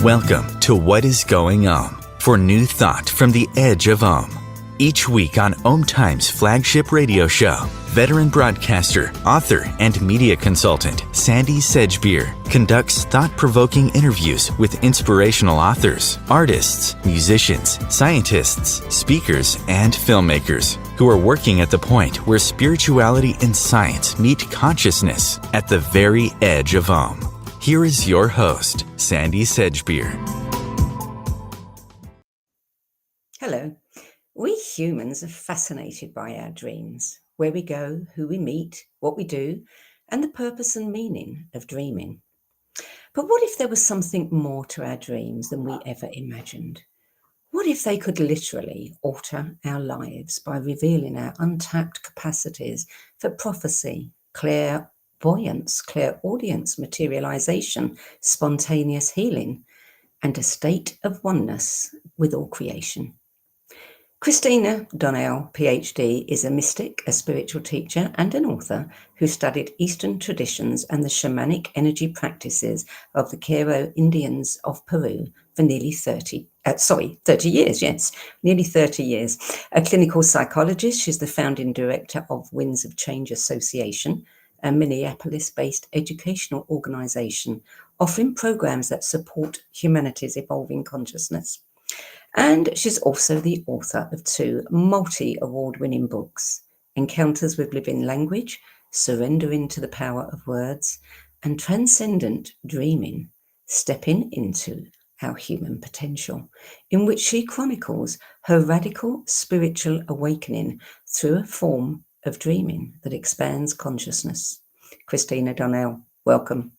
Welcome to What is Going On for new thought from the edge of Om. Each week on Om Time's flagship radio show, veteran broadcaster, author, and media consultant Sandie Sedgbeer conducts thought-provoking interviews with inspirational authors, artists, musicians, scientists, speakers, and filmmakers who are working at the point where spirituality and science meet consciousness at the very edge of Om. Here is your host, Sandie Sedgbeer. Hello. We humans are fascinated by our dreams, where we go, who we meet, what we do, and the purpose and meaning of dreaming. But what if there was something more to our dreams than we ever imagined? What if they could literally alter our lives by revealing our untapped capacities for prophecy, clairvoyance, clairaudience, materialization, spontaneous healing, and a state of oneness with all creation? Christina Donnell, PhD, is a mystic, a spiritual teacher, and an author who studied Eastern traditions and the shamanic energy practices of the Qu'ero Indians of Peru for nearly 30 years, nearly 30 years. A clinical psychologist, she's the founding director of Winds of Change Association, a Minneapolis-based educational organization offering programs that support humanity's evolving consciousness. And she's also the author of 2 multi-award-winning books, Encounters with Living Language, Surrendering to the Power of Words, and Transcendent Dreaming, Stepping into Our Human Potential, in which she chronicles her radical spiritual awakening through a form of dreaming that expands consciousness. Christina Donnell, welcome.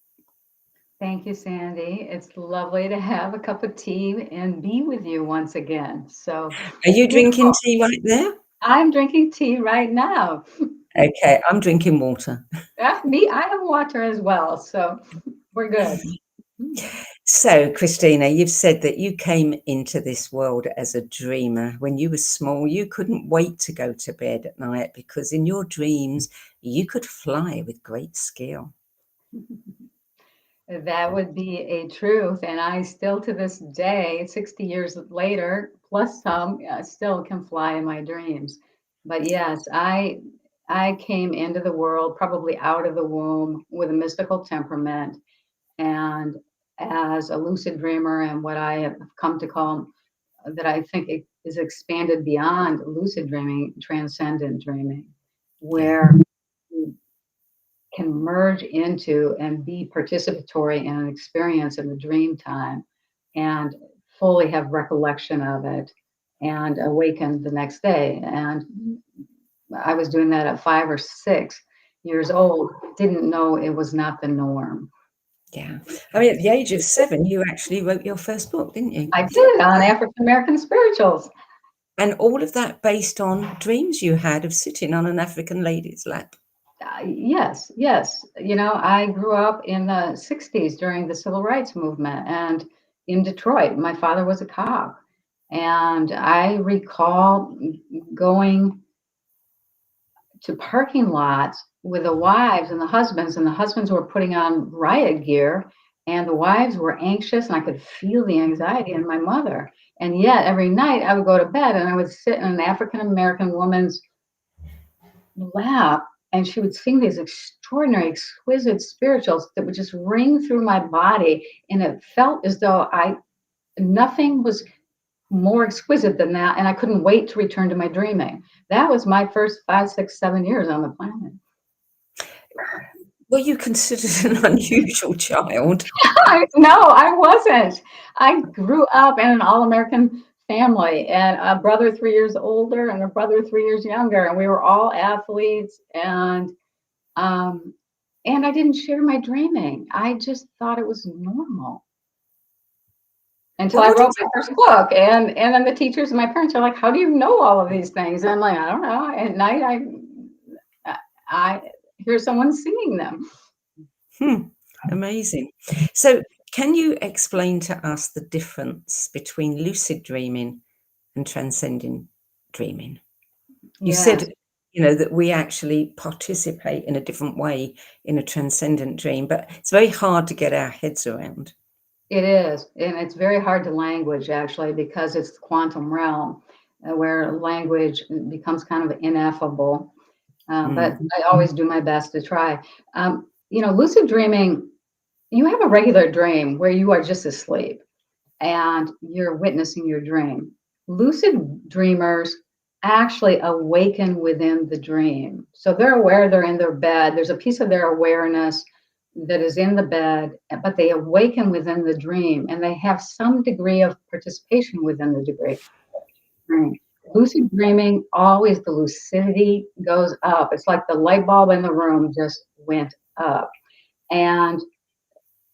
Thank you, Sandie. It's lovely to have a cup of tea and be with you once again. So, are you drinking tea right there? I'm drinking tea right now. Okay, I'm drinking water. I have water as well, so we're good. So, Christina, you've said that you came into this world as a dreamer. When you were small, you couldn't wait to go to bed at night because in your dreams, you could fly with great skill. That would be a truth. And I still, to this day, 60 years later, plus some, still can fly in my dreams. But yes, I came into the world probably out of the womb with a mystical temperament and as a lucid dreamer, and what I have come to call, that I think it is expanded beyond lucid dreaming, transcendent dreaming, where you can merge into and be participatory in an experience in the dream time and fully have recollection of it and awaken the next day. And I was doing that at 5 or 6 years old, didn't know it was not the norm. Yeah. I mean, at the age of 7, you actually wrote your first book, didn't you? I did, on African-American spirituals. And all of that based on dreams you had of sitting on an African lady's lap. Yes. You know, I grew up in the 60s during the civil rights movement and in Detroit. My father was a cop. And I recall going to parking lots with the wives and the husbands were putting on riot gear, and the wives were anxious, and I could feel the anxiety in my mother. And yet every night I would go to bed and I would sit in an African-American woman's lap, and she would sing these extraordinary, exquisite spirituals that would just ring through my body. And it felt as though nothing was more exquisite than that. And I couldn't wait to return to my dreaming. That was my first 5, 6, 7 years on the planet. Were you considered an unusual child? No, I wasn't. I grew up in an all-American family, and a brother 3 years older and a brother 3 years younger, and we were all athletes, and I didn't share my dreaming. I just thought it was normal until I wrote my first book, and then the teachers and my parents are like, "How do you know all of these things?" And I'm like, "I don't know." At night, I hear someone singing them. Amazing. So can you explain to us the difference between lucid dreaming and transcendent dreaming? You said, that we actually participate in a different way in a transcendent dream, but it's very hard to get our heads around. It is, and it's very hard to language actually because it's the quantum realm where language becomes kind of ineffable. But I always do my best to try. Lucid dreaming, you have a regular dream where you are just asleep and you're witnessing your dream. Lucid dreamers actually awaken within the dream. So they're aware they're in their bed. There's a piece of their awareness that is in the bed, but they awaken within the dream and they have some degree of participation within the dream. Lucid dreaming, always the lucidity goes up. It's like the light bulb in the room just went up. And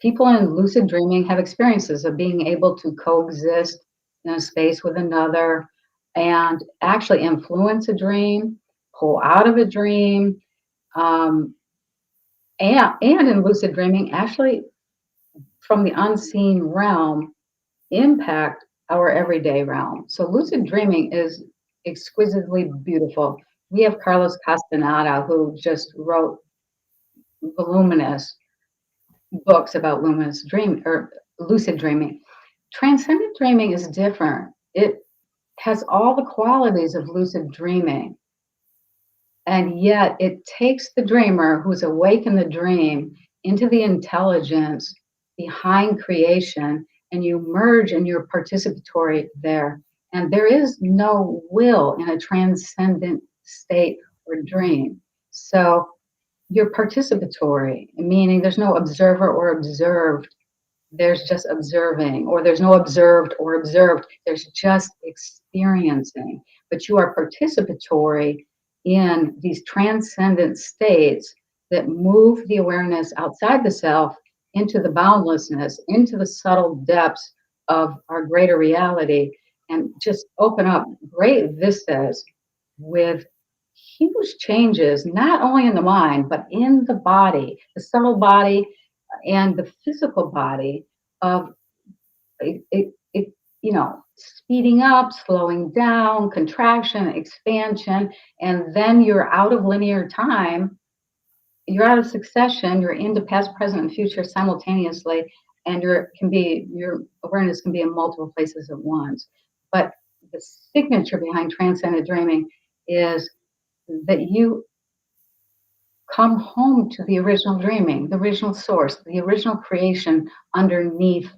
people in lucid dreaming have experiences of being able to coexist in a space with another and actually influence a dream, pull out of a dream, and in lucid dreaming, actually from the unseen realm, impact our everyday realm. So lucid dreaming is exquisitely beautiful. We have Carlos Castaneda, who just wrote voluminous books about luminous dream or lucid dreaming. Transcendent dreaming is different. It has all the qualities of lucid dreaming, and yet it takes the dreamer who's awake in the dream into the intelligence behind creation, and you merge and you're participatory there. And there is no will in a transcendent state or dream. So you're participatory, meaning there's no observer or observed. There's just observing, or there's no observed or observed. There's just experiencing. But you are participatory in these transcendent states that move the awareness outside the self into the boundlessness, into the subtle depths of our greater reality, and just open up great vistas with huge changes, not only in the mind, but in the body, the subtle body and the physical body of speeding up, slowing down, contraction, expansion, and then you're out of linear time, you're out of succession, you're into past, present, and future simultaneously, and your awareness can be in multiple places at once. But the signature behind transcendent dreaming is that you come home to the original dreaming, the original source, the original creation underneath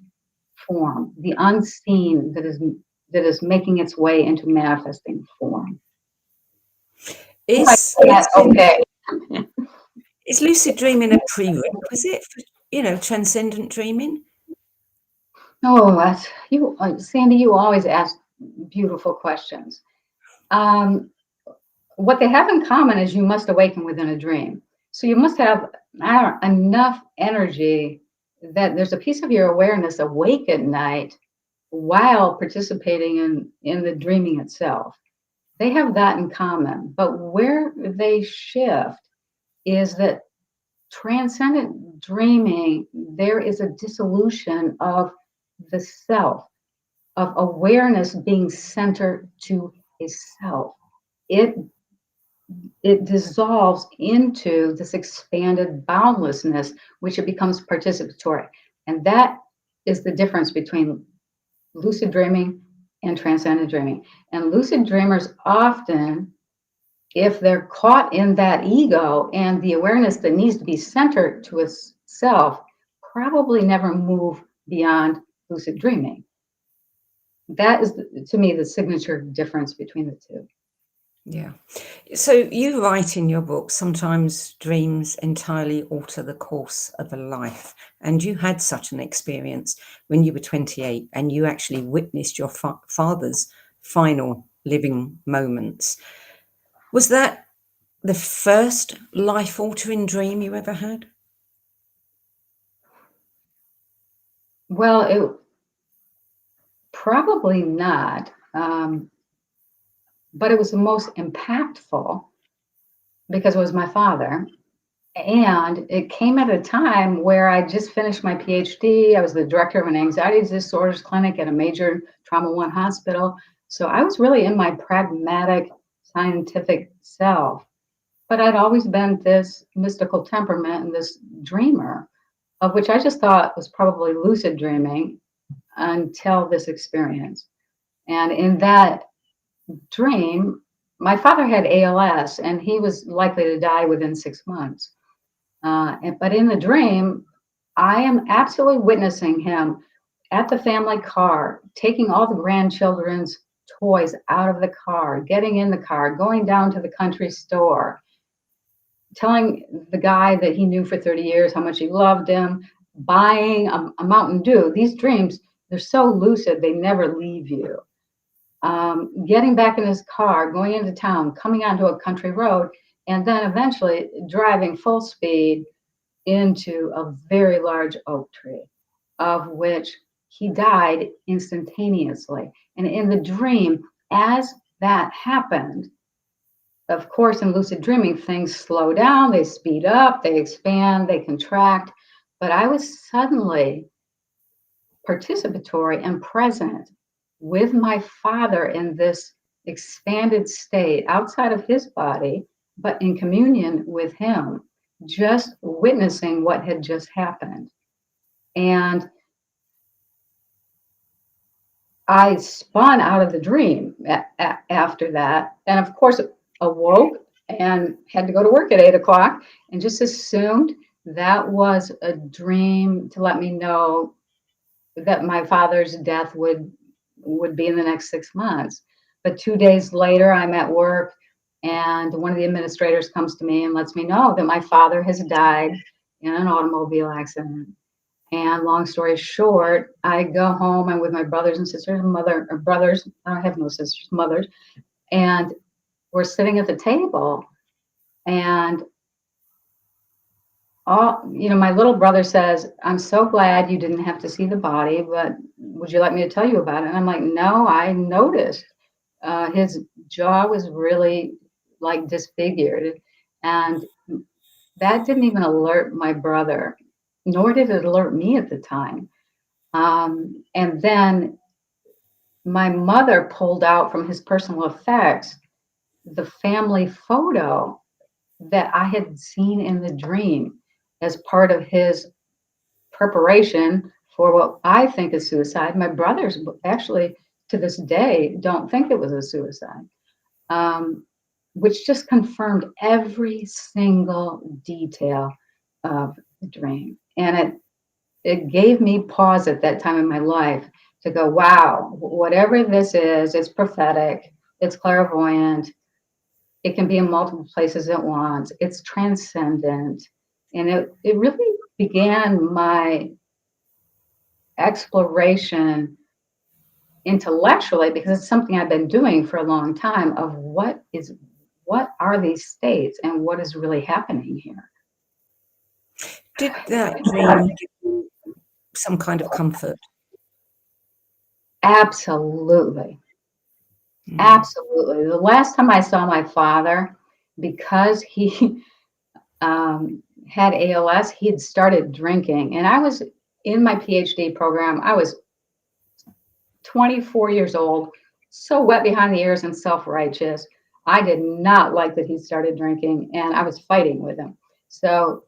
form, the unseen that is making its way into manifesting form. Is Okay. Is lucid dreaming a prerequisite for, transcendent dreaming? Oh, that's you, Sandie. You always ask beautiful questions. What they have in common is you must awaken within a dream. So you must have enough energy that there's a piece of your awareness awake at night while participating in the dreaming itself. They have that in common. But where they shift is that transcendent dreaming, there is a dissolution of the self, of awareness being centered to a self. It dissolves into this expanded boundlessness, which it becomes participatory. And that is the difference between lucid dreaming and transcendent dreaming. And lucid dreamers often, if they're caught in that ego and the awareness that needs to be centered to a self, probably never move beyond lucid dreaming. That is, to me, the signature difference between the two. Yeah. So you write in your book, sometimes dreams entirely alter the course of a life. And you had such an experience when you were 28 and you actually witnessed your father's final living moments. Was that the first life-altering dream you ever had? Well, it probably not. But it was the most impactful because it was my father. And it came at a time where I just finished my PhD. I was the director of an anxiety disorders clinic at a major trauma one hospital. So I was really in my pragmatic, scientific self. But I'd always been this mystical temperament and this dreamer of which I just thought was probably lucid dreaming until this experience. And in that dream, my father had ALS and he was likely to die within 6 months. But in the dream, I am absolutely witnessing him at the family car, taking all the grandchildren's toys out of the car, getting in the car, going down to the country store, telling the guy that he knew for 30 years how much he loved him, buying a Mountain Dew. These dreams, they're so lucid, they never leave you. Getting back in his car, going into town, coming onto a country road, and then eventually driving full speed into a very large oak tree, of which he died instantaneously. And in the dream, as that happened, of course, in lucid dreaming, things slow down, they speed up, they expand, they contract. But I was suddenly participatory and present with my father in this expanded state outside of his body, but in communion with him, just witnessing what had just happened. And I spun out of the dream after that, and of course awoke and had to go to work at 8 o'clock, and just assumed that was a dream to let me know that my father's death would be in the next 6 months. But 2 days later, I'm at work, and one of the administrators comes to me and lets me know that my father has died in an automobile accident. And long story short, I go home. I'm with my brothers and sisters, brothers. I have no sisters, mothers, and we're sitting at the table, and my little brother says, "I'm so glad you didn't have to see the body, but would you like me to tell you about it?" And I'm like, "No, I noticed his jaw was really like disfigured." And that didn't even alert my brother, nor did it alert me at the time. And then my mother pulled out from his personal effects the family photo that I had seen in the dream as part of his preparation for what I think is suicide. My brothers actually, to this day, don't think it was a suicide, which just confirmed every single detail of the dream. And it gave me pause at that time in my life to go, wow, whatever this is, it's prophetic, it's clairvoyant, it can be in multiple places at once, it's transcendent. And it really began my exploration intellectually, because it's something I've been doing for a long time, of what are these states and what is really happening here. Did that dream give you some kind of comfort? Absolutely. Absolutely. The last time I saw my father, because he had ALS, he had started drinking. And I was in my PhD program. I was 24 years old, so wet behind the ears and self-righteous. I did not like that he started drinking, and I was fighting with him. So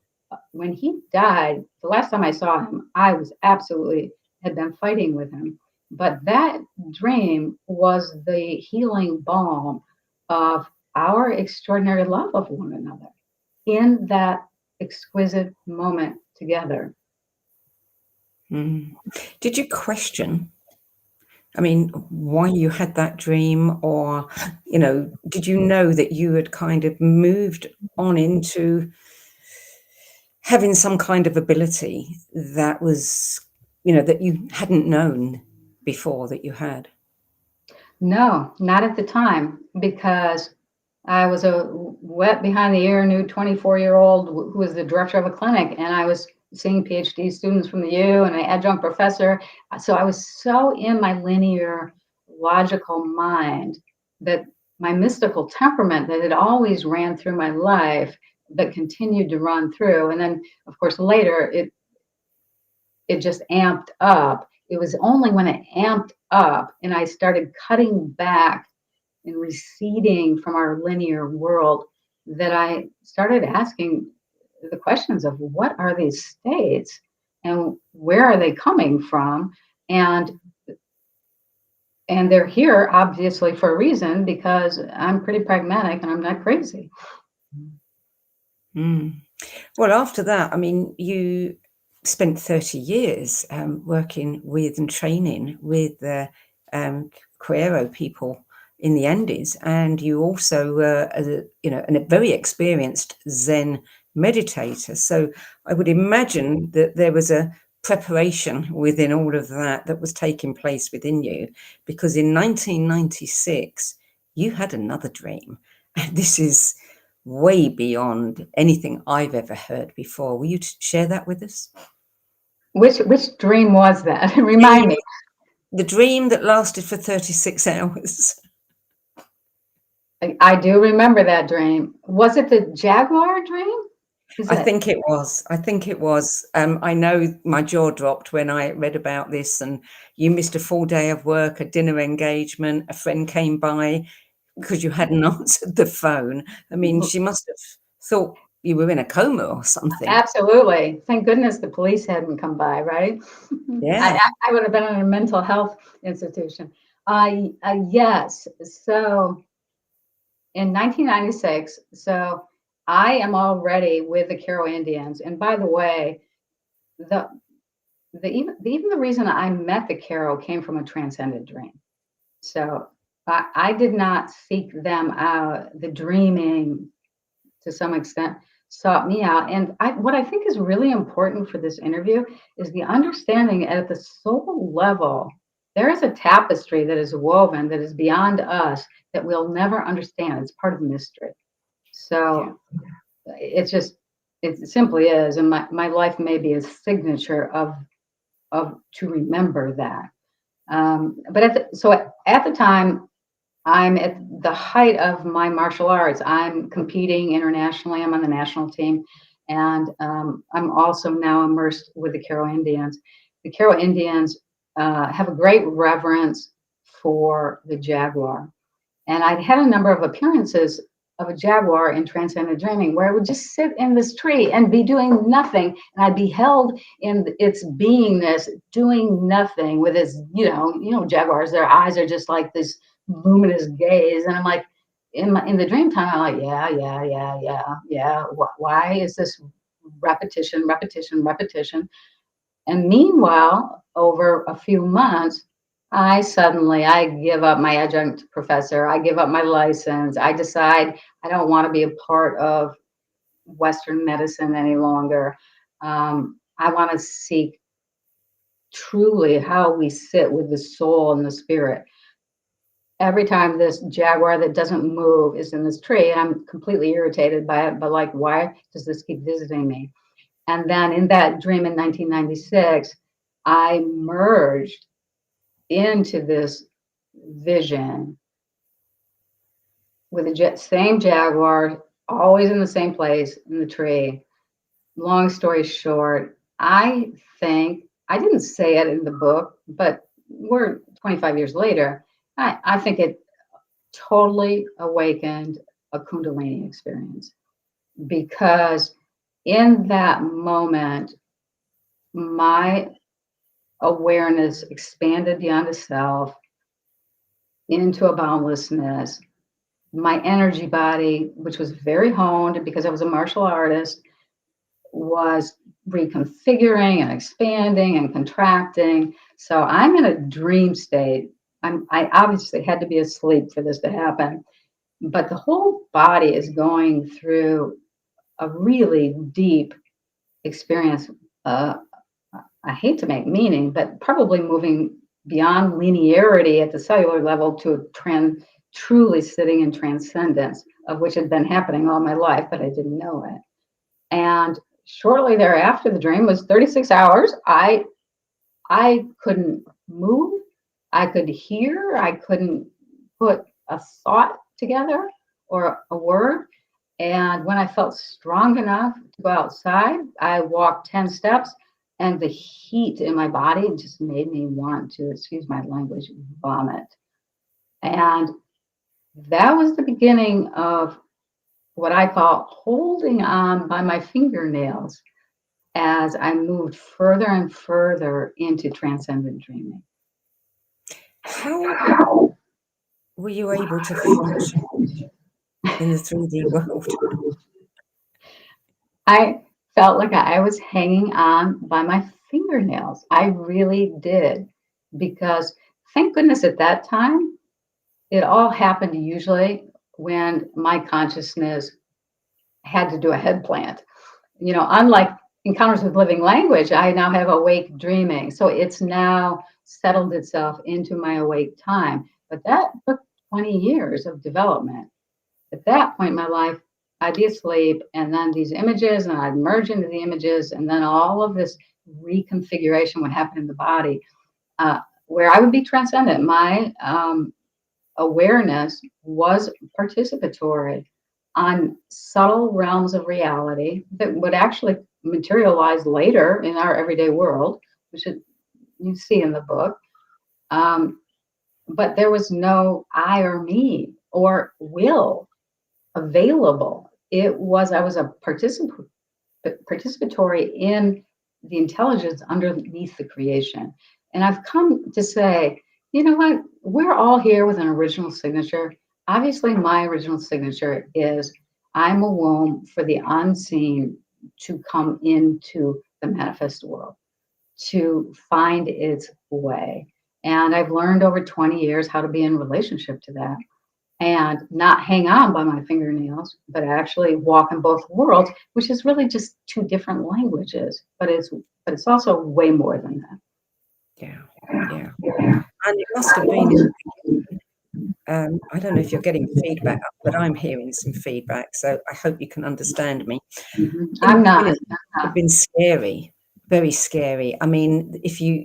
when he died, the last time I saw him, I was had been fighting with him. But that dream was the healing balm of our extraordinary love of one another in that exquisite moment together. Did you question, why you had that dream? Or, did you know that you had kind of moved on into having some kind of ability that was, that you hadn't known before that you had? No, not at the time, because I was a wet behind the ear new 24-year-old who was the director of a clinic, and I was seeing PhD students from the U and an adjunct professor. So I was so in my linear, logical mind that my mystical temperament that had always ran through my life, that continued to run through. And then, of course, later it just amped up. It was only when it amped up and I started cutting back and receding from our linear world that I started asking the questions of, what are these states? and where are they coming from? And they're here obviously for a reason, because I'm pretty pragmatic and I'm not crazy. Mm. Well, after that, I mean, you spent 30 years working with and training with the Qu'ero people in the Andes, and you also were, a very experienced Zen meditator. So I would imagine that there was a preparation within all of that was taking place within you, because in 1996 you had another dream, and this is way beyond anything I've ever heard before. Will you share that with us? Which dream was that? Remind me. The dream that lasted for 36 hours. I do remember that dream. Was it the jaguar dream? I think it was. I know my jaw dropped when I read about this, and you missed a full day of work, a dinner engagement, a friend came by because you hadn't answered the phone. I mean, she must have thought you were in a coma or something. Absolutely. Thank goodness the police hadn't come by, right? Yeah. I would have been in a mental health institution. Yes. So in 1996, so I am already with the Qu'ero Indians. And by the way, even the reason I met the Qu'ero came from a transcendent dream. So I did not seek them out. The dreaming, to some extent, sought me out. And what I think is really important for this interview is the understanding at the soul level, there is a tapestry that is woven that is beyond us that we'll never understand. It's part of mystery. So it simply is. And my life may be a signature of to remember that. But at the time, I'm at the height of my martial arts. I'm competing internationally. I'm on the national team. And I'm also now immersed with the Qu'ero Indians. The Qu'ero Indians have a great reverence for the jaguar. And I'd had a number of appearances of a jaguar in Transcendent Dreaming, where I would just sit in this tree and be doing nothing. And I'd be held in its beingness, doing nothing with its, jaguars, their eyes are just like this luminous gaze. And I'm like, in the dream time, I'm like, yeah. Why is this repetition? And meanwhile, over a few months, I give up my adjunct professor. I give up my license. I decide I don't want to be a part of Western medicine any longer. I want to seek truly how we sit with the soul and the spirit. Every time this jaguar that doesn't move is in this tree, I'm completely irritated by it. But like, why does this keep visiting me? And then in that dream in 1996, I merged into this vision with the same jaguar, always in the same place in the tree. Long story short, I think, I didn't say it in the book, but we're 25 years later, I think it totally awakened a Kundalini experience, because in that moment, my awareness expanded beyond the self into a boundlessness. My energy body, which was very honed because I was a martial artist, was reconfiguring and expanding and contracting. So I'm in a dream state. I obviously had to be asleep for this to happen, but the whole body is going through a really deep experience. I hate to make meaning, but probably moving beyond linearity at the cellular level to truly sitting in transcendence, of which had been happening all my life, but I didn't know it. And shortly thereafter, the dream was 36 hours. I couldn't move. I could hear. I couldn't put a thought together or a word. And when I felt strong enough to go outside, I walked 10 steps, and the heat in my body just made me want to, excuse my language, vomit. And that was the beginning of what I call holding on by my fingernails as I moved further and further into transcendent dreaming. How were you able to function in the 3D world? I felt like I was hanging on by my fingernails. I really did. Because thank goodness at that time, it all happened usually when my consciousness had to do a head plant. Unlike encounters with living language, I now have awake dreaming. So it's now settled itself into my awake time. But that took 20 years of development. At that point in my life, I'd be asleep, and then these images, and I'd merge into the images, and then all of this reconfiguration would happen in the body, where I would be transcendent. My awareness was participatory on subtle realms of reality that would actually materialize later in our everyday world, which you see in the book. But there was no I or me or will available. I was a participatory in the intelligence underneath the creation. And I've come to say, you know what? We're all here with an original signature. Obviously, my original signature is I'm a womb for the unseen to come into the manifest world, to find its way. And I've learned over 20 years how to be in relationship to that and not hang on by my fingernails, but actually walk in both worlds, which is really just two different languages, but it's also way more than that. Yeah. And it must have been, I don't know if you're getting feedback, but I'm hearing some feedback, so I hope you can understand me. Mm-hmm. I'm not. It's been scary, very scary. I mean, if you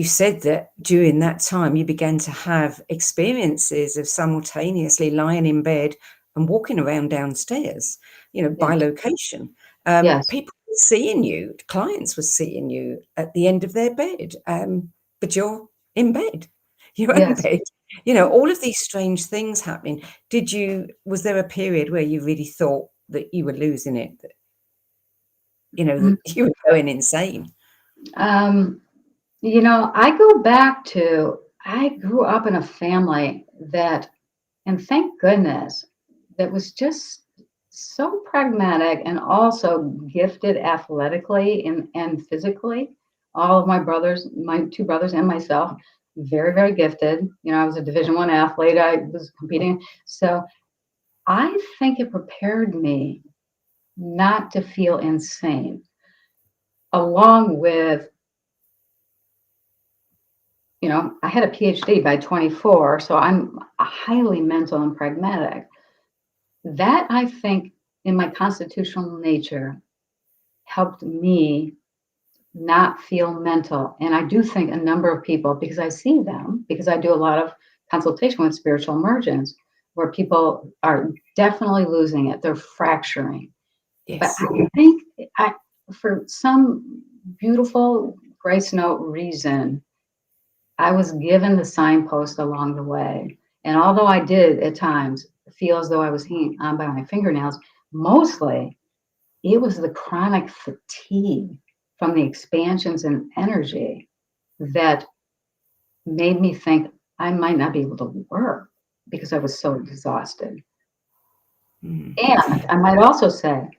said that during that time you began to have experiences of simultaneously lying in bed and walking around downstairs, by location. Yes. People were seeing you, clients were seeing you at the end of their bed, but you're in bed. You're in bed. All of these strange things happening. Was there a period where you really thought that you were losing it? That, that you were going insane? I go back to, I grew up in a family that, and thank goodness, that was just so pragmatic and also gifted athletically and physically. All of my brothers, my two brothers and myself, very, very gifted. I was a Division I athlete. I was competing. So I think it prepared me not to feel insane, along with, I had a PhD by 24, so I'm highly mental and pragmatic. That, I think, in my constitutional nature, helped me not feel mental. And I do think a number of people, because I see them, because I do a lot of consultation with spiritual emergence, where people are definitely losing it. They're fracturing. Yes. But I think for some beautiful grace note reason, I was given the signpost along the way. And although I did at times feel as though I was hanging on by my fingernails, mostly it was the chronic fatigue from the expansions in energy that made me think I might not be able to work because I was so exhausted. And I might also say,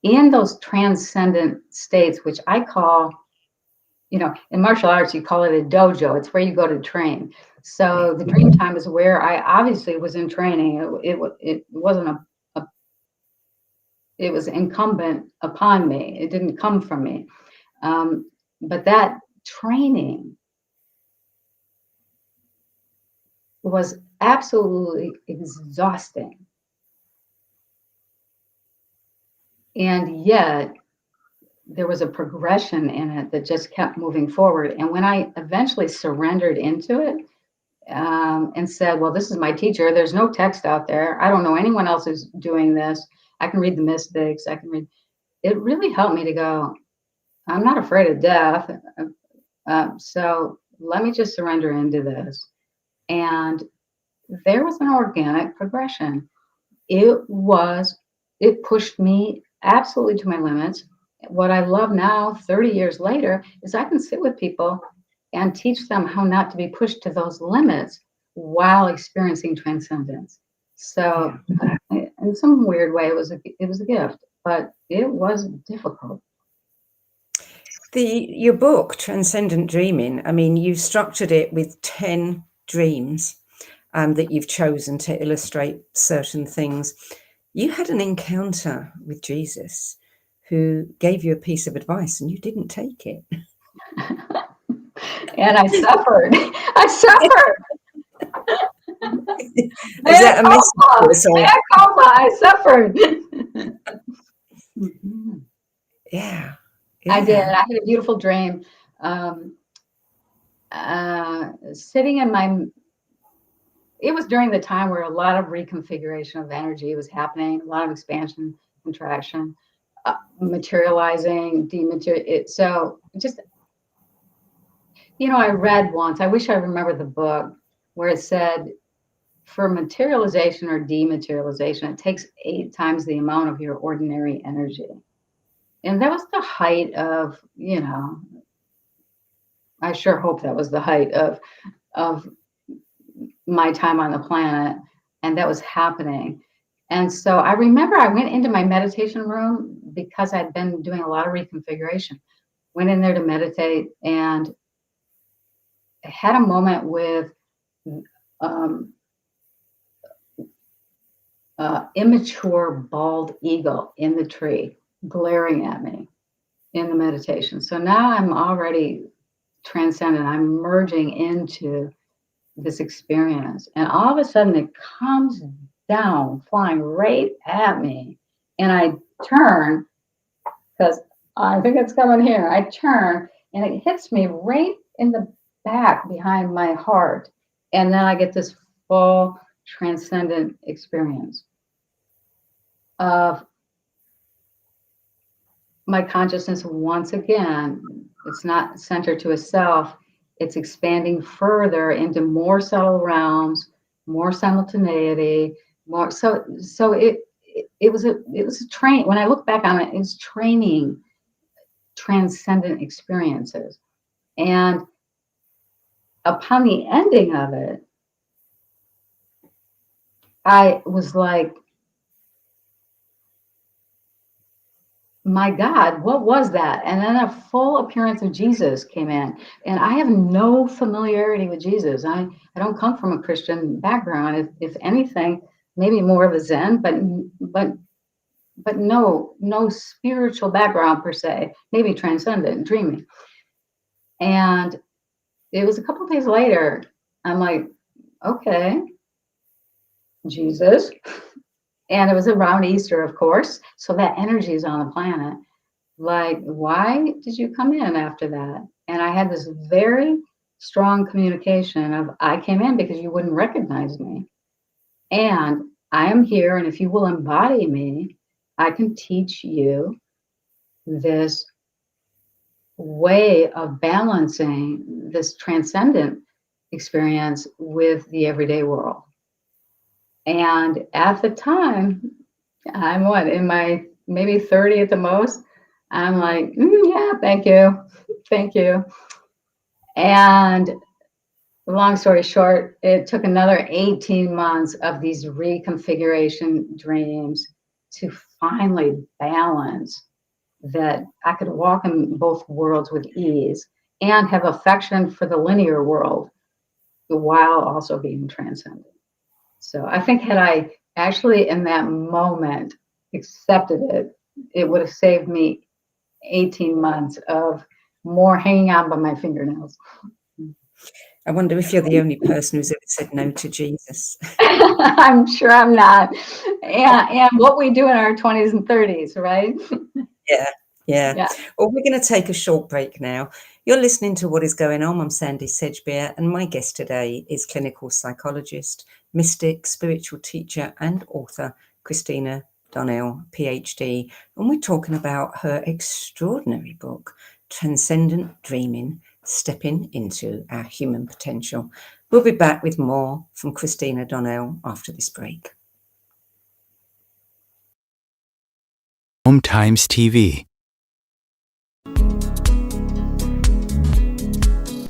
in those transcendent states, which I call, in martial arts, you call it a dojo. It's where you go to train. So the dream time is where I obviously was in training. It wasn't it was incumbent upon me. It didn't come from me. But that training was absolutely exhausting. And yet there was a progression in it that just kept moving forward. And when I eventually surrendered into it, and said, well, this is my teacher. There's no text out there. I don't know anyone else who's doing this. I can read the mystics. It really helped me to go, I'm not afraid of death. So let me just surrender into this. And there was an organic progression. It pushed me absolutely to my limits. what I love now, 30 years later, is I can sit with people and teach them how not to be pushed to those limits while experiencing transcendence. So, in some weird way, it was a gift, but it was difficult. Your book, Transcendent Dreaming, I mean, you structured it with 10 dreams that you've chosen to illustrate certain things. You had an encounter with Jesus who gave you a piece of advice and you didn't take it. And I suffered. I suffered. Is that a message? I suffered. Yeah. I did. I had a beautiful dream. Sitting in it was during the time where a lot of reconfiguration of energy was happening, a lot of expansion, contraction, materializing, so just, I read once, I wish I remember the book, where it said, for materialization or dematerialization, it takes 8 times the amount of your ordinary energy. And that was the height of, I sure hope that was the height of my time on the planet, and that was happening. And so I remember I went into my meditation room because I'd been doing a lot of reconfiguration. Went in there to meditate and had a moment with immature bald eagle in the tree glaring at me in the meditation. So now I'm already transcendent. I'm merging into this experience, and all of a sudden it comes down, flying right at me, and I turn because I think it's coming here. I turn and it hits me right in the back behind my heart, and then I get this full transcendent experience of my consciousness once again. It's not centered to a self. It's expanding further into more subtle realms, more simultaneity, more. So it was a train. When I look back on it, it's training transcendent experiences. And upon the ending of it, I was like, my God, what was that? And then a full appearance of Jesus came in. And I have no familiarity with Jesus. I don't come from a Christian background. If anything, maybe more of a Zen, but no spiritual background per se, maybe transcendent, dreaming. And it was a couple of days later, I'm like, okay, Jesus. And it was around Easter, of course. So that energy is on the planet. Like, why did you come in after that? And I had this very strong communication of, I came in because you wouldn't recognize me. And I am here. And if you will embody me, I can teach you this way of balancing this transcendent experience with the everyday world. And at the time, I'm in my maybe 30 at the most. I'm like, yeah, thank you. And long story short, it took another 18 months of these reconfiguration dreams to finally balance that I could walk in both worlds with ease and have affection for the linear world while also being transcendent. So I think had I actually in that moment accepted it, it would have saved me 18 months of more hanging on by my fingernails. I wonder if you're the only person who's ever said no to Jesus. I'm sure I'm not. And what we do in our 20s and 30s, right? Yeah. Well, we're going to take a short break now. You're listening to What Is Going On. I'm Sandie Sedgbeer, and my guest today is clinical psychologist, mystic, spiritual teacher, and author Christina Donnell, PhD. And we're talking about her extraordinary book, Transcendent Dreaming, Stepping into Our Human Potential. We'll be back with more from Christina Donnell after this break. Home Times TV.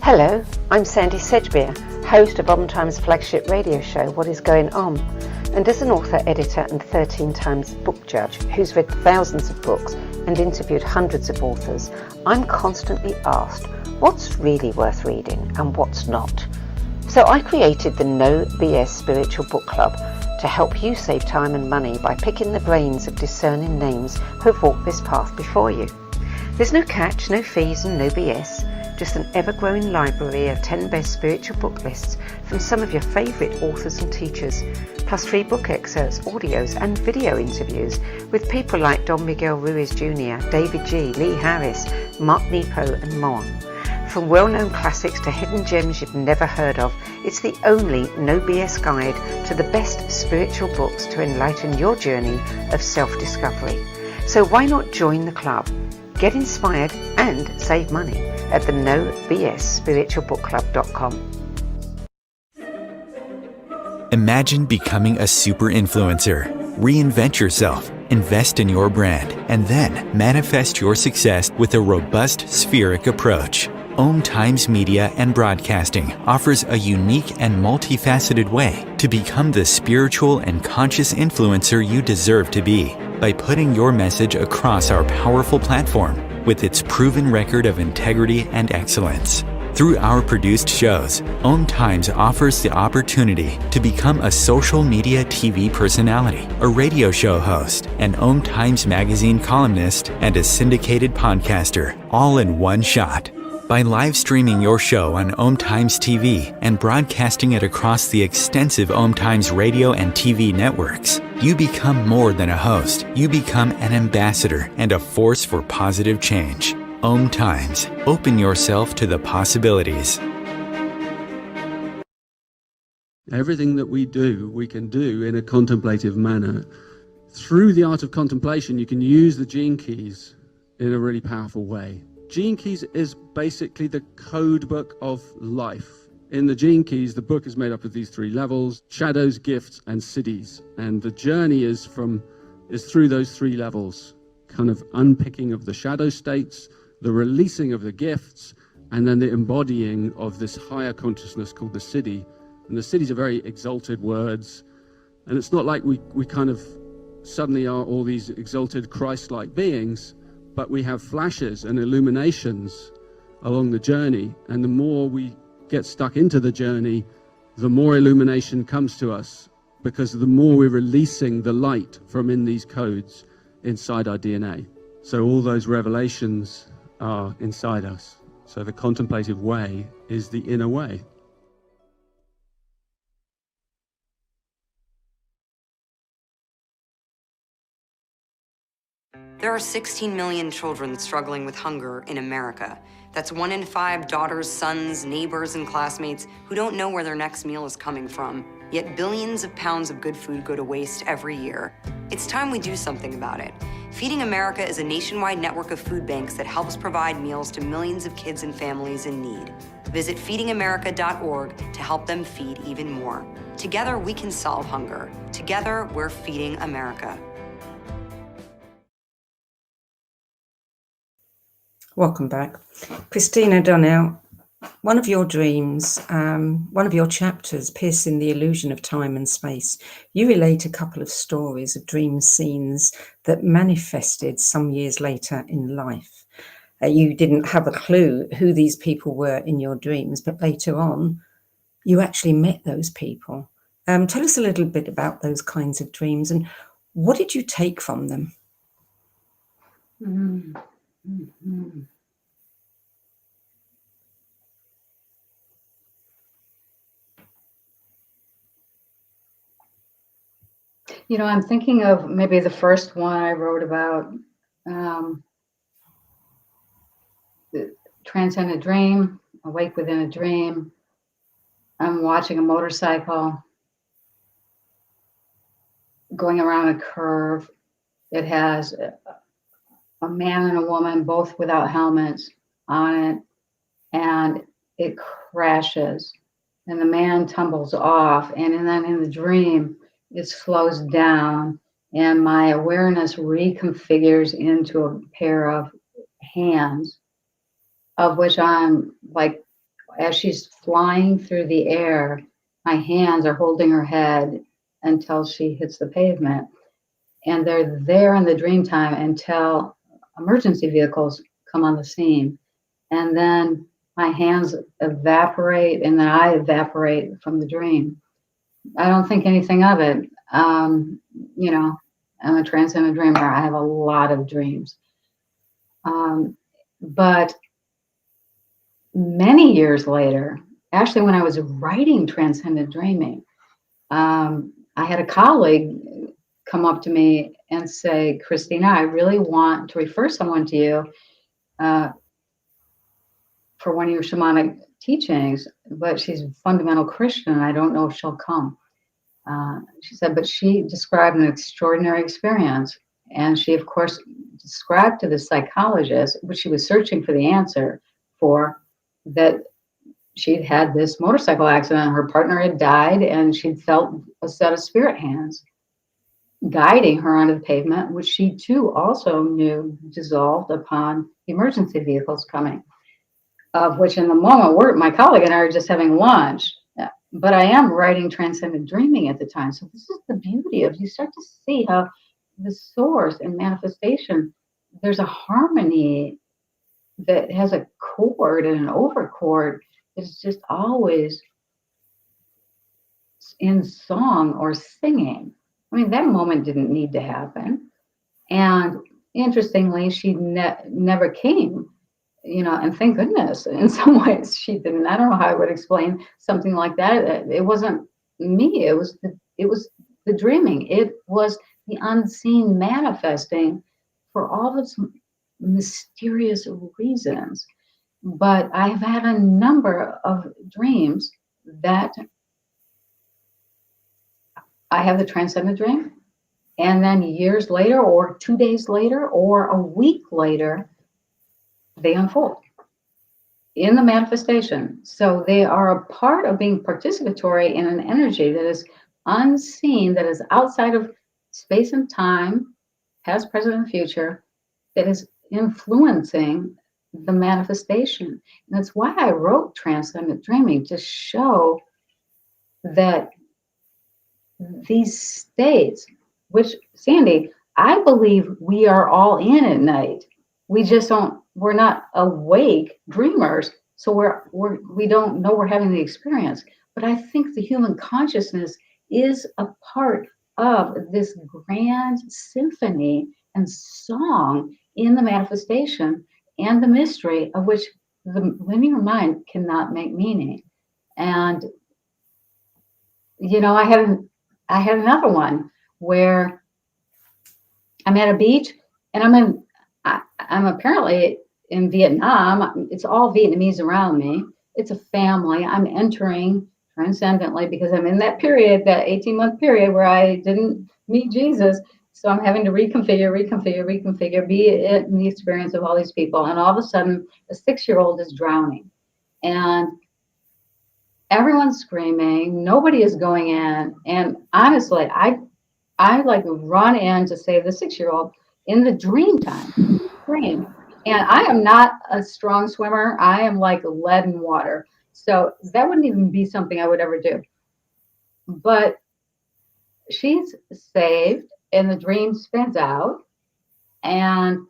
Hello, I'm Sandie Sedgbeer, host of Times flagship radio show What Is Going On, and as an author, editor and 13 times book judge who's read thousands of books and interviewed hundreds of authors, I'm constantly asked what's really worth reading and what's not. So I created the No BS Spiritual Book Club to help you save time and money by picking the brains of discerning names who have walked this path before you. There's no catch, no fees and no BS. Just an ever-growing library of 10 best spiritual book lists from some of your favourite authors and teachers, plus free book excerpts, audios and video interviews with people like Don Miguel Ruiz Jr., David G., Lee Harris, Mark Nepo and more. From well-known classics to hidden gems you've never heard of, it's the only no BS guide to the best spiritual books to enlighten your journey of self-discovery. So why not join the club? Get inspired and save money at the nobsspiritualbookclub.com. Imagine becoming a super influencer. Reinvent yourself, invest in your brand, and then manifest your success with a robust spheric approach. Times Media and Broadcasting offers a unique and multifaceted way to become the spiritual and conscious influencer you deserve to be by putting your message across our powerful platform with its proven record of integrity and excellence. Through our produced shows, Times offers the opportunity to become a social media TV personality, a radio show host, an Times magazine columnist, and a syndicated podcaster, all in one shot. By live streaming your show on Times TV and broadcasting it across the extensive Times radio and TV networks, you become more than a host. You become an ambassador and a force for positive change. Times. Open yourself to the possibilities. Everything that we do, we can do in a contemplative manner. Through the art of contemplation, you can use the gene keys in a really powerful way. Gene Keys is basically the code book of life. In the Gene Keys, the book is made up of these 3 levels: shadows, gifts, and cities. And the journey is through those 3 levels, kind of unpicking of the shadow states, the releasing of the gifts, and then the embodying of this higher consciousness called the city. And the cities are very exalted words. And it's not like we kind of suddenly are all these exalted Christ-like beings, but we have flashes and illuminations along the journey. And the more we get stuck into the journey, the more illumination comes to us, because the more we're releasing the light from in these codes inside our DNA. So all those revelations are inside us. So the contemplative way is the inner way. There are 16 million children struggling with hunger in America. That's 1 in 5 daughters, sons, neighbors, and classmates who don't know where their next meal is coming from. Yet billions of pounds of good food go to waste every year. It's time we do something about it. Feeding America is a nationwide network of food banks that helps provide meals to millions of kids and families in need. Visit feedingamerica.org to help them feed even more. Together, we can solve hunger. Together, we're feeding America. Welcome back. Christina Donnell, one of your dreams, one of your chapters, Piercing the Illusion of Time and Space, you relate a couple of stories of dream scenes that manifested some years later in life. You didn't have a clue who these people were in your dreams, but later on, you actually met those people. Tell us a little bit about those kinds of dreams and what did you take from them? Mm-hmm. You know, I'm thinking of maybe the first one I wrote about, the Transcendent dream, awake within a dream. I'm watching a motorcycle going around a curve. It has a man and a woman, both without helmets on it, and it crashes. And the man tumbles off, and then in the dream, it slows down, and my awareness reconfigures into a pair of hands, of which I'm like as she's flying through the air, my hands are holding her head until she hits the pavement. And they're there in the dream time until emergency vehicles come on the scene. And then my hands evaporate and then I evaporate from the dream. I don't think anything of it. You know, I'm a transcendent dreamer. I have a lot of dreams. But many years later, actually, when I was writing Transcendent Dreaming, I had a colleague come up to me and say, Christina, I really want to refer someone to you for one of your shamanic teachings, but she's a fundamental Christian. And I don't know if she'll come. She said, but she described an extraordinary experience. And she, of course, described to the psychologist, which she was searching for the answer for, that she'd had this motorcycle accident. Her partner had died, and she'd felt a set of spirit hands guiding her onto the pavement, which she too also knew dissolved upon emergency vehicles coming, of which in the moment, my colleague and I are just having lunch. But I am writing Transcendent Dreaming at the time. So this is the beauty of, you start to see how the source and manifestation, there's a harmony that has a chord and an overchord that is just always in song or singing. I mean, that moment didn't need to happen. And interestingly, she never came, you know, and thank goodness in some ways she didn't. I don't know how I would explain something like that. It wasn't me. It was the dreaming. It was the unseen manifesting for all its mysterious reasons. But I've had a number of dreams that I have the transcendent dream, and then years later, or 2 days later, or a week later, they unfold in the manifestation. So they are a part of being participatory in an energy that is unseen, that is outside of space and time, past, present, and future, that is influencing the manifestation. And that's why I wrote Transcendent Dreaming, to show that these states, which, Sandie, I believe we are all in at night. We're not awake dreamers, so we don't know we're having the experience. But I think the human consciousness is a part of this grand symphony and song in the manifestation and the mystery of which the linear mind cannot make meaning. And, you know, I had another one where I'm at a beach and I'm apparently in Vietnam. It's all Vietnamese around me. It's a family. I'm entering transcendently because I'm in that period, that 18-month period where I didn't meet Jesus. So I'm having to reconfigure, be it in the experience of all these people. And all of a sudden, a 6-year-old is drowning. And everyone's screaming. Nobody is going in. And honestly, I like run in to save the 6-year-old in the dream time. Dream. And I am not a strong swimmer. I am like lead in water. So that wouldn't even be something I would ever do. But she's saved and the dream spins out. And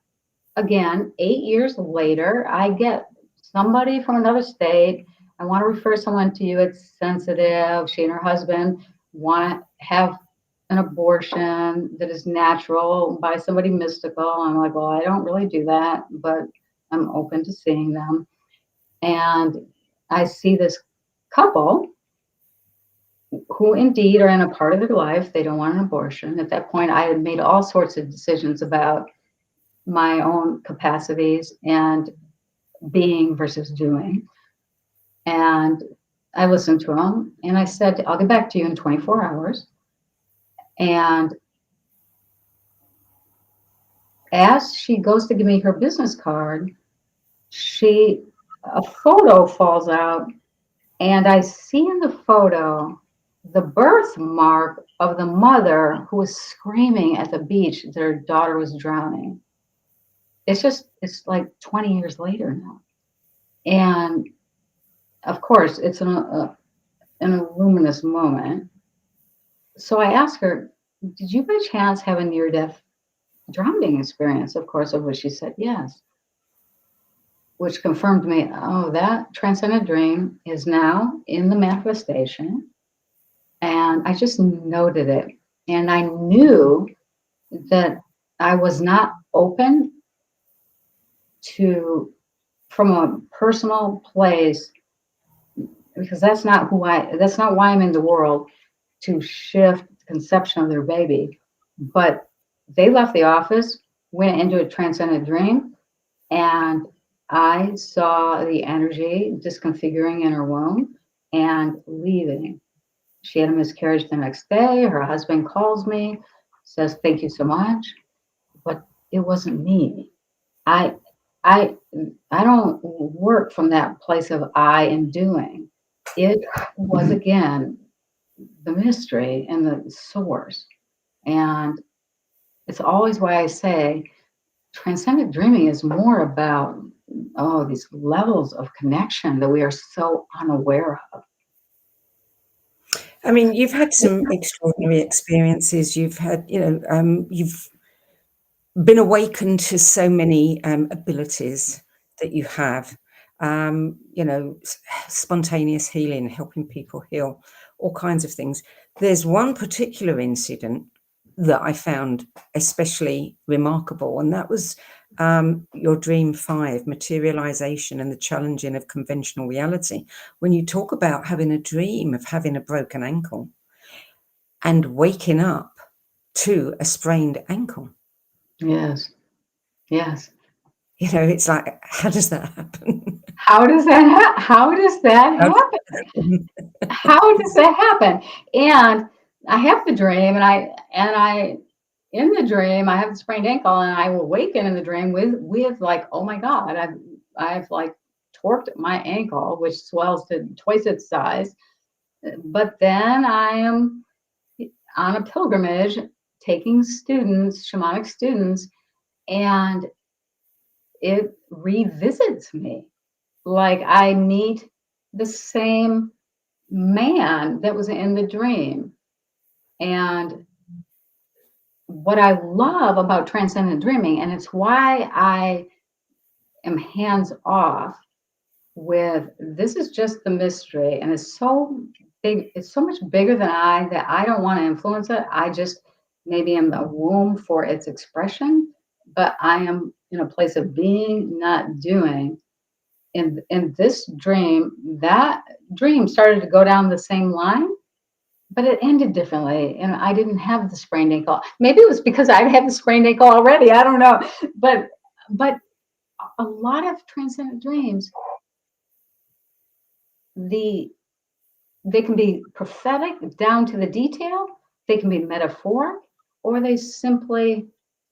again, 8 years later, I get somebody from another state. I want to refer someone to you. It's sensitive. She and her husband want to have an abortion that is natural by somebody mystical. I'm like, well, I don't really do that, but I'm open to seeing them. And I see this couple who indeed are in a part of their life, they don't want an abortion. At that point, I had made all sorts of decisions about my own capacities and being versus doing. And I listened to them and I said, I'll get back to you in 24 hours. And as she goes to give me her business card, a photo falls out, and I see in the photo the birthmark of the mother who was screaming at the beach that her daughter was drowning. It's like 20 years later now. And of course, it's an luminous moment. So I asked her, did you by chance have a near-death drowning experience? Of course, of which she said yes, which confirmed to me, oh, that transcendent dream is now in the manifestation. And I just noted it. And I knew that I was not open to, from a personal place, because that's not why I'm in the world, to shift conception of their baby. But they left the office, went into a transcendent dream, and I saw the energy disconfiguring in her womb and leaving. She had a miscarriage the next day. Her husband calls me, says, thank you so much. But it wasn't me. I don't work from that place of I and doing. It was, again, the mystery and the source. And it's always why I say transcendent dreaming is more about, these levels of connection that we are so unaware of. I mean, you've had some extraordinary experiences. You've had, you've been awakened to so many abilities that you have. Spontaneous healing, helping people heal, all kinds of things. There's one particular incident that I found especially remarkable, and that was your dream 5, materialization and the challenging of conventional reality. When you talk about having a dream of having a broken ankle and waking up to a sprained ankle. Yes. It's like, how does that happen? How does that happen? How does that happen? And I have the dream, and I in the dream I have the sprained ankle, and I awaken in the dream with like, oh my God, I've like torqued my ankle, which swells to twice its size. But then I am on a pilgrimage taking students, shamanic students, and it revisits me. Like I meet the same man that was in the dream. And what I love about transcendent dreaming, and it's why I am hands off with, this is just the mystery, and it's so big, it's so much bigger than I, that I don't want to influence it. I just maybe am a womb for its expression, but I am in a place of being, not doing. In this dream, that dream started to go down the same line, but it ended differently, and I didn't have the sprained ankle. Maybe it was because I had the sprained ankle already. I don't know, but a lot of transcendent dreams, they can be prophetic down to the detail. They can be metaphoric, or they simply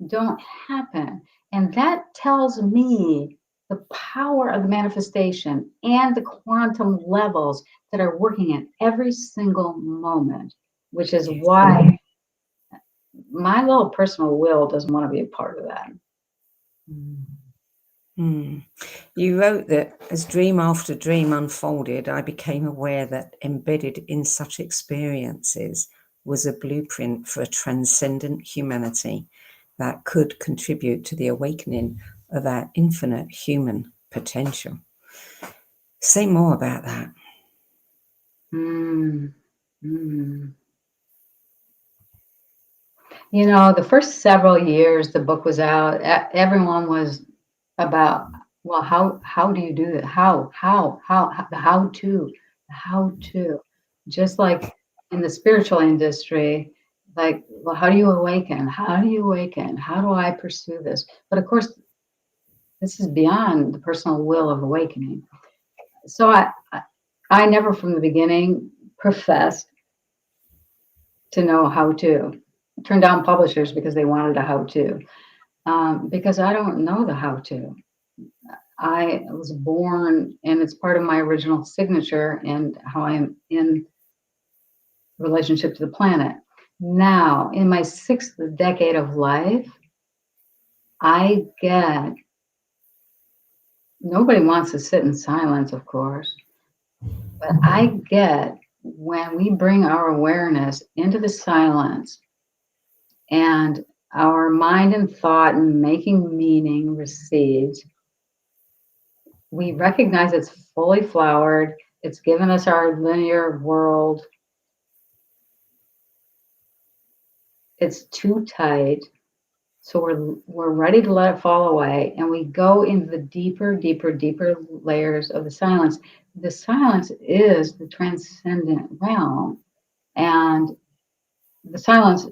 don't happen, and that tells me the power of the manifestation and the quantum levels that are working at every single moment, which is why my little personal will doesn't want to be a part of that. You wrote that as dream after dream unfolded, I became aware that embedded in such experiences was a blueprint for a transcendent humanity that could contribute to the awakening of our infinite human potential. Say more about that. The first several years the book was out, everyone was about, well, how do you do that? How to, just like in the spiritual industry, like, well, how do you awaken? How do I pursue this? But of course, this is beyond the personal will of awakening. So I never from the beginning professed to know how to. Turn down publishers because they wanted a how-to, because I don't know the how-to. I was born, and it's part of my original signature and how I am in relationship to the planet. Now, in my 6th decade of life, nobody wants to sit in silence, of course. But I get when we bring our awareness into the silence and our mind and thought and making meaning recedes, we recognize it's fully flowered. It's given us our linear world. It's too tight. So we're ready to let it fall away. And we go into the deeper layers of the silence. The silence is the transcendent realm. And the silence,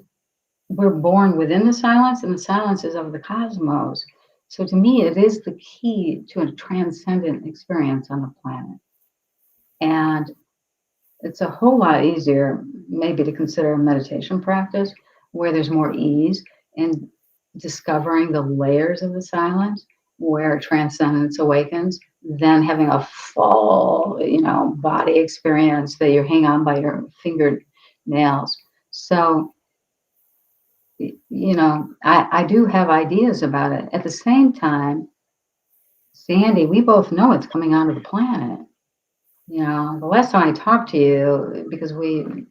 we're born within the silence, and the silence is of the cosmos. So to me, it is the key to a transcendent experience on the planet. And it's a whole lot easier, maybe, to consider a meditation practice where there's more ease in discovering the layers of the silence, where transcendence awakens, than having a full, body experience that you hang on by your fingernails. So, I do have ideas about it. At the same time, Sandie, we both know it's coming onto the planet. The last time I talked to you, because we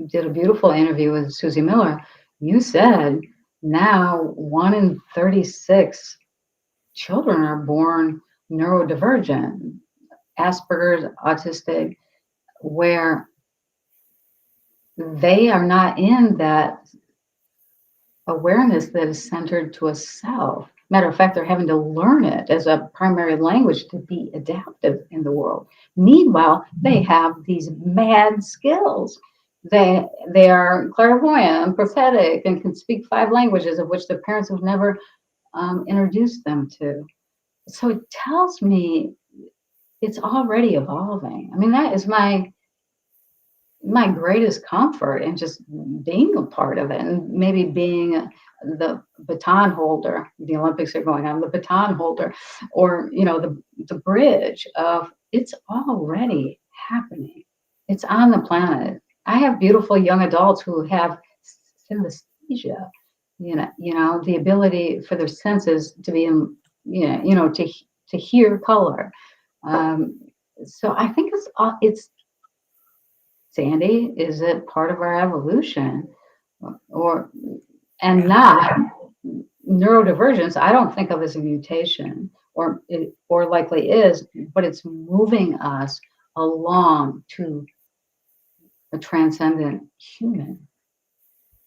did a beautiful interview with Susie Miller, you said now 1 in 36 children are born neurodivergent, Asperger's, autistic, where they are not in that awareness that is centered to a self. Matter of fact, they're having to learn it as a primary language to be adaptive in the world. Meanwhile, they have these mad skills. They are clairvoyant and prophetic and can speak 5 languages, of which their parents have never introduced them to. So it tells me it's already evolving. I mean, that is my greatest comfort in just being a part of it, and maybe being the baton holder. The Olympics are going on, the baton holder, or the bridge of it's already happening. It's on the planet. I have beautiful young adults who have synesthesia, the ability for their senses to be in, to hear color. So I think it's Sandie, is it part of our evolution, and not neurodivergence? I don't think of as a mutation, or likely is, but it's moving us along to a transcendent human.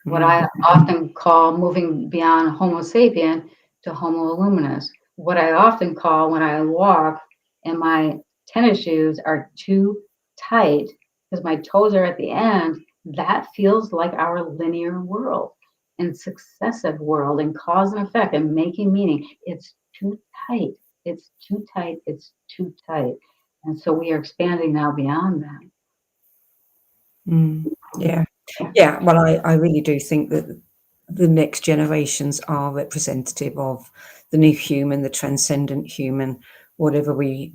What I often call moving beyond Homo sapien to Homo luminous. What I often call, when I walk and my tennis shoes are too tight because my toes are at the end, that feels like our linear world and successive world and cause and effect and making meaning. It's too tight. It's too tight. It's too tight. And so we are expanding now beyond that. Yeah. Well, I really do think that the next generations are representative of the new human, the transcendent human, whatever we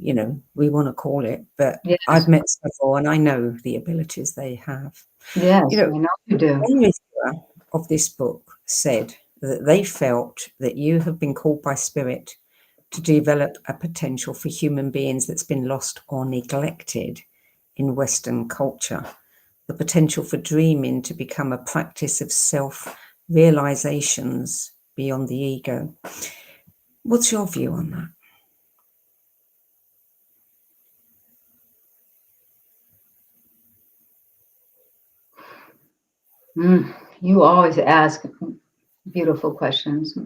want to call it. But yes. I've met several, and I know the abilities they have. Yes, I know you do. One reviewer of this book said that they felt that you have been called by spirit to develop a potential for human beings that's been lost or neglected in Western culture. The potential for dreaming to become a practice of self-realizations beyond the ego. What's your view on that? You always ask beautiful questions.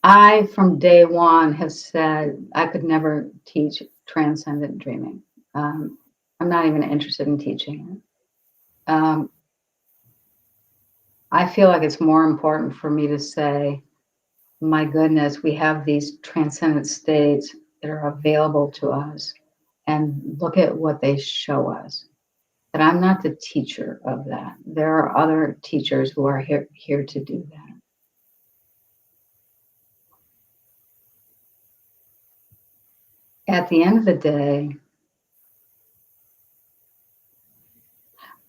I, from day one, have said I could never teach transcendent dreaming. I'm not even interested in teaching it. I feel like it's more important for me to say, my goodness, we have these transcendent states that are available to us, and look at what they show us. But I'm not the teacher of that. There are other teachers who are here to do that. At the end of the day,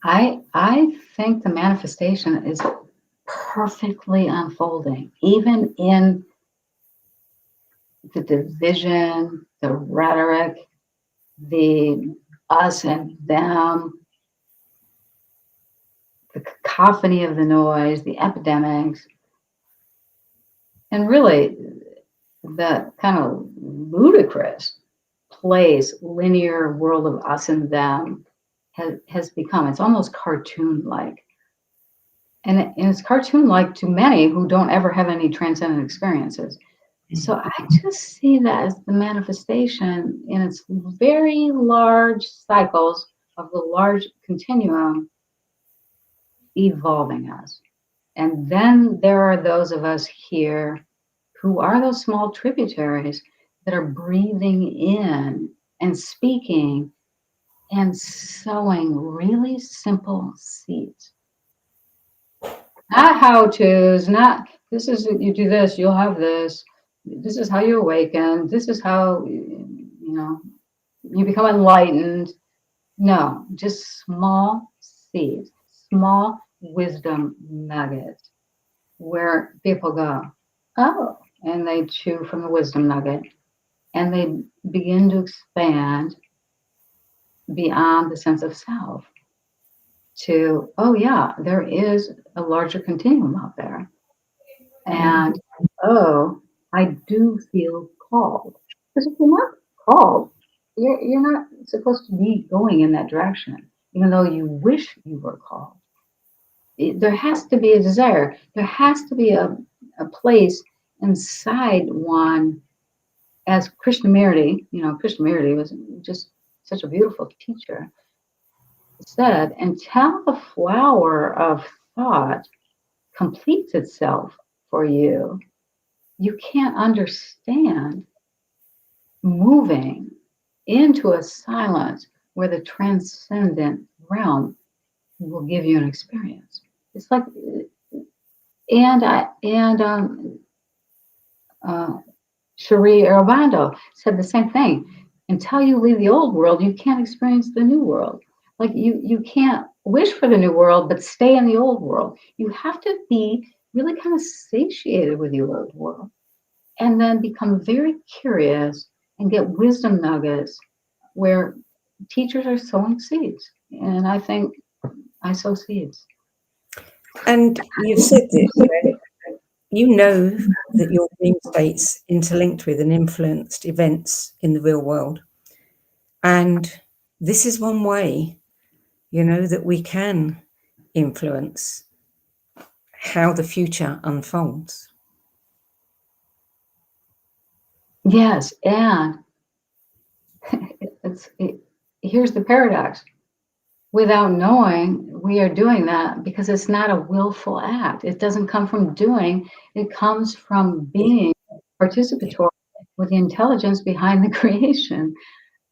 I think the manifestation is perfectly unfolding, even in the division, the rhetoric, the us and them, the cacophony of the noise, the epidemics, and really the kind of ludicrous place linear world of us and them has become. It's almost cartoon-like. And it's cartoon-like to many who don't ever have any transcendent experiences. So I just see that as the manifestation in its very large cycles of the large continuum evolving us. And then there are those of us here who are those small tributaries that are breathing in and speaking and sowing really simple seeds. Not how-tos, not this is, you do this, you'll have this. This is how you awaken. This is how, you become enlightened. No, just small seeds, small wisdom nuggets where people go, oh, and they chew from the wisdom nugget and they begin to expand beyond the sense of self to, oh yeah, there is a larger continuum out there. And, oh, I do feel called. Because if you're not called, you're not supposed to be going in that direction, even though you wish you were called. There has to be a desire. There has to be a place inside one, as Krishnamurti, Krishnamurti was just such a beautiful teacher, said, until the flower of thought completes itself for you, you can't understand moving into a silence where the transcendent realm will give you an experience. It's like, Cherie Arabando said the same thing. Until you leave the old world, you can't experience the new world. Like you can't wish for the new world, but stay in the old world. You have to be really kind of satiated with your old world and then become very curious and get wisdom nuggets where teachers are sowing seeds. And I think I sow seeds. And you've said this, you know that your dream states interlinked with and influenced events in the real world. And this is one way, that we can influence how the future unfolds. Yes, and here's the paradox. Without knowing, we are doing that because it's not a willful act. It doesn't come from doing. It comes from being participatory with the intelligence behind the creation,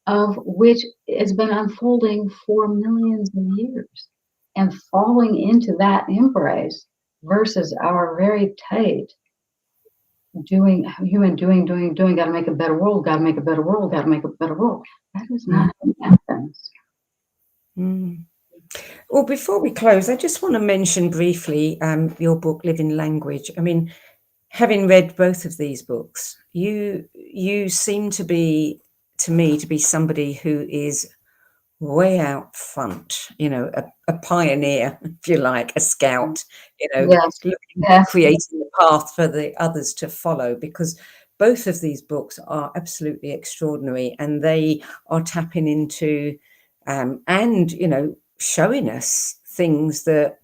of which has been unfolding for millions of years, and falling into that embrace versus our very tight doing, got to make a better world, got to make a better world, got to make a better world. That is not how it happens. Mm. Well, before we close, I just want to mention briefly your book, Living Language. I mean, having read both of these books, you seem to me to be somebody who is way out front, a pioneer, if you like, a scout, Yes. creating the path for the others to follow, because both of these books are absolutely extraordinary, and they are tapping into and showing us things that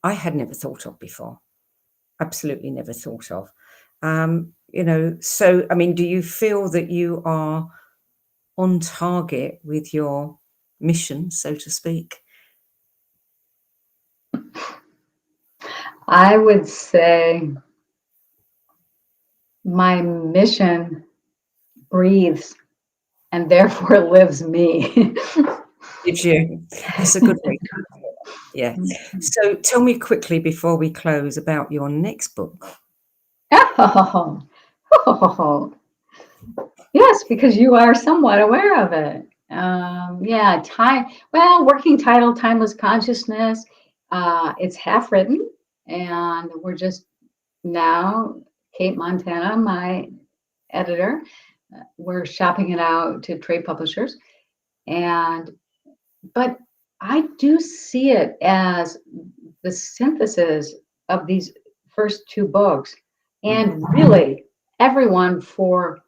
I had never thought of before, absolutely never thought of. So I mean, do you feel that you are on target with your mission, so to speak? I would say my mission breathes and therefore lives me. Did you? That's a good way. Yeah. So tell me quickly before we close about your next book. Oh. Yes, because you are somewhat aware of it. Working title, Timeless Consciousness. It's half written, and we're just now, Cape Montana, my editor. We're shopping it out to trade publishers. But I do see it as the synthesis of these first two books. And really, everyone for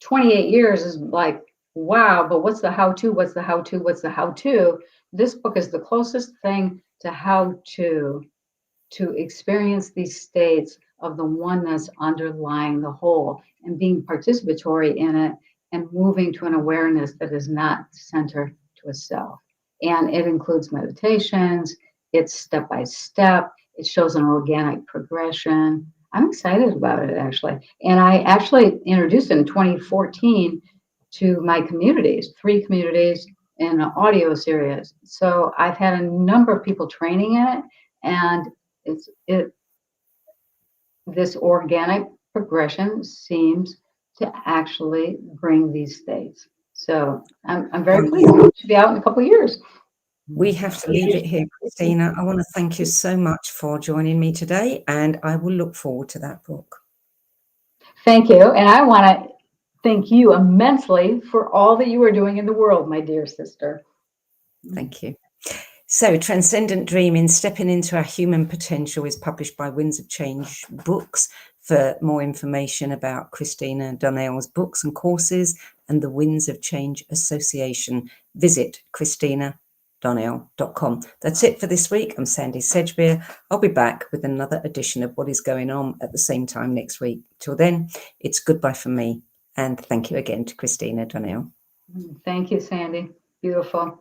28 years is like, wow, but what's the how-to? What's the how-to? What's the how-to? This book is the closest thing to how-to experience these states of the oneness underlying the whole and being participatory in it and moving to an awareness that is not centered to a self. And it includes meditations, it's step-by-step, it shows an organic progression. I'm excited about it, actually. And I actually introduced it in 2014 to my communities, 3 communities in an audio series. So I've had a number of people training in it, and this organic progression seems to actually bring these states. So I'm very pleased. It should be out in a couple of years. We have to leave it here, Christina. I want to thank you so much for joining me today, and I will look forward to that book. Thank you. And I want to thank you immensely for all that you are doing in the world, my dear sister. Thank you. So, Transcendent Dreaming, Stepping into Our Human Potential is published by Winds of Change Books. For more information about Christina Donnell's books and courses and the Winds of Change Association, visit ChristinaDonnell.com. That's it for this week. I'm Sandie Sedgbeer. I'll be back with another edition of What is Going On at the same time next week. Till then, it's goodbye from me. And thank you again to Christina Donnell. Thank you, Sandie. Beautiful.